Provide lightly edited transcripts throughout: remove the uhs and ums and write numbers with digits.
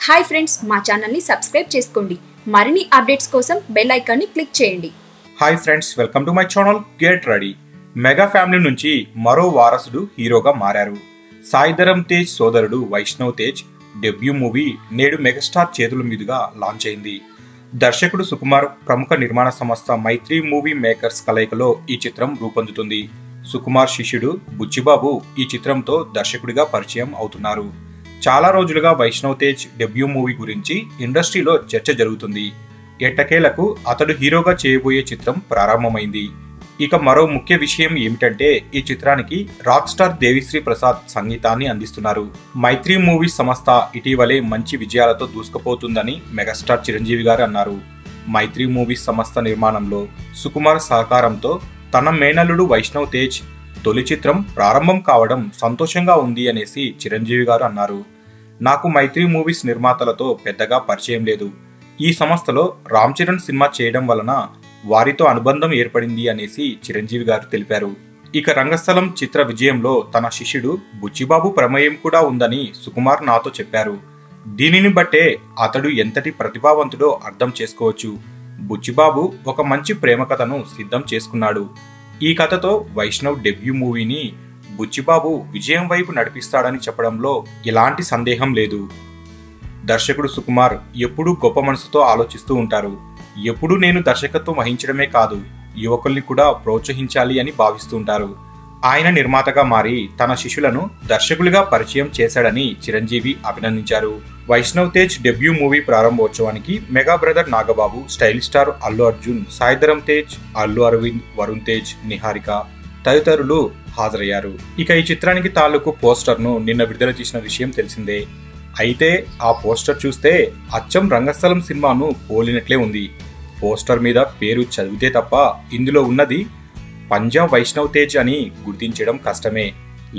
Hi friends, మా ఛానల్ని subscribe చేసుకోండి. మరిన్ని అప్డేట్స్ కోసం బెల్ ఐకాన్ని క్లిక్ చేయండి. Hi friends, welcome to my channel. Get ready. Mega family నుంచి మరో వారసుడు హీరోగా మారారు. సాయి ధరమ్ తేజ్ సోదరుడు వైష్ణవ్ తేజ్ డెబ్యూ మూవీ నేడు మెగాస్టార్ చేతుల మీదుగా లాంచ్ అయింది. దర్శకుడు సుకుమార్, ప్రముఖ నిర్మాణ సంస్థ మైత్రి మూవీ మేకర్స్ కలయికలో ఈ చిత్రం రూపొందుతుంది. సుకుమార్ శిష్యుడు బుచ్చిబాబు ఈ చిత్రంతో దర్శకుడిగా పరిచయం అవుతున్నారు. చాలా రోజులుగా వైష్ణవ్ తేజ్ డెబ్యూ మూవీ గురించి ఇండస్ట్రీలో చర్చ జరుగుతుంది. ఎట్టకేలకు అతడు హీరోగా చేయబోయే చిత్రం ప్రారంభమైంది. ఇక మరో ముఖ్య విషయం ఏమిటంటే ఈ చిత్రానికి రాక్ స్టార్ దేవిశ్రీ ప్రసాద్ సంగీతాన్ని అందిస్తున్నారు. మైత్రి మూవీస్ సంస్థ ఇటీవలే మంచి విజయాలతో దూసుకుపోతుందని మెగాస్టార్ చిరంజీవి గారు అన్నారు. మైత్రి మూవీస్ సంస్థ నిర్మాణంలో సుకుమార్ సహకారంతో తన మేనల్లుడు వైష్ణవ్ తేజ్ తొలి చిత్రం ప్రారంభం కావడం సంతోషంగా ఉంది అనేసి చిరంజీవి గారు అన్నారు. నాకు మైత్రి మూవీస్ నిర్మాతలతో పెద్దగా పరిచయం లేదు. ఈ సంస్థలో రామ్ చరణ్ సినిమా చేయడం వలన వారితో అనుబంధం ఏర్పడింది అనేసి చిరంజీవి గారు తెలిపారు. ఇక రంగస్థలం చిత్ర విజయంలో తన శిష్యుడు బుచ్చిబాబు ప్రమేయం కూడా ఉందని సుకుమార్ నాతో చెప్పారు. దీనిని బట్టే అతడు ఎంతటి ప్రతిభావంతుడో అర్థం చేసుకోవచ్చు. బుచ్చిబాబు ఒక మంచి ప్రేమ కథను సిద్ధం చేసుకున్నాడు. ఈ కథతో వైష్ణవ్ డెబ్యూ మూవీని బుచ్చిబాబు విజయం వైపు నడిపిస్తాడని చెప్పడంలో ఎలాంటి సందేహం లేదు. దర్శకుడు సుకుమార్ ఎప్పుడూ గొప్ప మనసుతో ఆలోచిస్తూ ఉంటారు. ఎప్పుడూ నేను దర్శకత్వం వహించడమే కాదు, యువకుల్ని కూడా ప్రోత్సహించాలి అని భావిస్తూ ఉంటారు. ఆయన నిర్మాతగా మారి తన శిష్యులను దర్శకులుగా పరిచయం చేశాడని చిరంజీవి అభినందించారు. వైష్ణవ్ తేజ్ డెబ్యూ మూవీ ప్రారంభోత్సవానికి mega brother Nagababu, style star Allu Arjun, Sai Dharam Tej, Allu Aravind, Varun Tej, Niharika తదితరులు హాజరయ్యారు. ఇక ఈ చిత్రానికి తాలూకు పోస్టర్ను నిన్న విడుదల చేసిన విషయం తెలిసిందే. అయితే ఆ పోస్టర్ చూస్తే అచ్చం రంగస్థలం సినిమాను పోలినట్లే ఉంది. పోస్టర్ మీద పేరు చదివితే తప్ప ఇందులో ఉన్నది పంజాబ్ వైష్ణవ్ తేజ్ అని గుర్తించడం కష్టమే.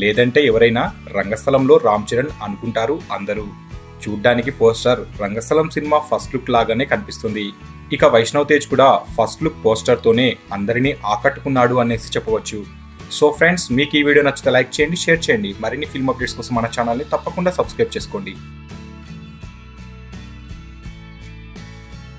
లేదంటే ఎవరైనా రంగస్థలంలో రామ్ చరణ్ అనుకుంటారు అందరూ. చూడ్డానికి పోస్టర్ రంగస్థలం సినిమా ఫస్ట్ లుక్ లాగానే కనిపిస్తుంది. ఇక వైష్ణవ్ తేజ్ కూడా ఫస్ట్ లుక్ పోస్టర్ తోనే అందరినీ ఆకట్టుకున్నాడు అనేసి చెప్పవచ్చు. సో ఫ్రెండ్స్, మీకు ఈ వీడియో నచ్చితే లైక్ చేయండి, షేర్ చేయండి. మరిన్ని ఫిల్మ్ అప్డేట్స్ కోసం మన ఛానల్ని తప్పకుండా సబ్స్క్రైబ్ చేసుకోండి.